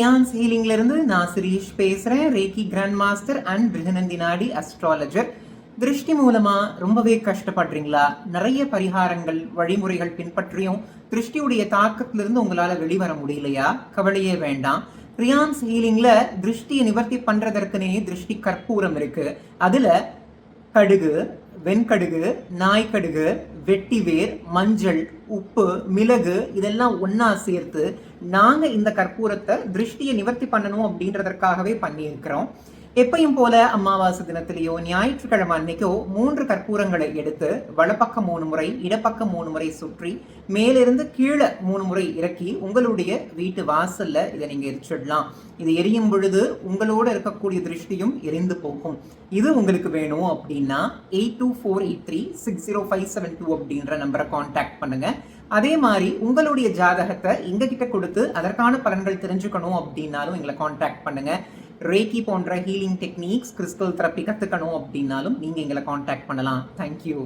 ரியான்ஸ் ஹீலிங்ல இருந்து நான் சிரீஷ் பேசுறேன். Reiki grand master and Bhrigu Nandi Nadi astrologer. திருஷ்டி மூலமா ரொம்பவே கஷ்டப்படுறீங்களா? நிறைய பரிகாரங்கள் வழிமுறைகள் பின்பற்றியும் திருஷ்டியுடைய தாக்கத்திலிருந்து உங்களால வெளிவர முடியலையா? கவலையே வேண்டாம். ரியான்ஸ் ஹீலிங்ல திருஷ்டியை நிவர்த்தி பண்றதற்குனே திருஷ்டி கற்பூரம் இருக்கு. அதுல கடுகு, வெண்கடுகு, நாய்க்கடுகு, வெட்டிவேர், மஞ்சள், உப்பு, மிளகு இதெல்லாம் ஒன்னா சேர்த்து நாங்க இந்த கற்பூரத்தை திருஷ்டியை நிவர்த்தி பண்ணணும் அப்படின்றதற்காகவே பண்ணியிருக்கிறோம். எப்பையும் போல அமாவாசை தினத்திலேயோ ஞாயிற்றுக்கிழமை அன்னைக்கோ 3 கற்பூரங்களை எடுத்து வலப்பக்கம் 3 முறை, இடப்பக்கம் 3 முறை சுற்றி மேலிருந்து கீழே 3 முறை இறக்கி உங்களுடைய வீட்டு வாசல்ல இதை நீங்க எரிச்சிடலாம். இது எரியும் பொழுது உங்களோட இருக்கக்கூடிய திருஷ்டியும் எரிந்து போகும். இது உங்களுக்கு வேணும் அப்படின்னா 8248360572 அப்படின்ற நம்பரை கான்டாக்ட் பண்ணுங்க. அதே மாதிரி உங்களுடைய ஜாதகத்தை எங்ககிட்ட கொடுத்து அதற்கான பலன்கள் தெரிஞ்சுக்கணும் அப்படின்னாலும் எங்களை கான்டாக்ட் பண்ணுங்க. ரேக்கி போன்ற ஹீலிங் டெக்னிக்ஸ், கிறிஸ்டல் தெரப்பி கற்றுக்கணும் அப்படின்னாலும் நீங்கள் எங்களை காண்டாக்ட் பண்ணலாம். தேங்க்யூ.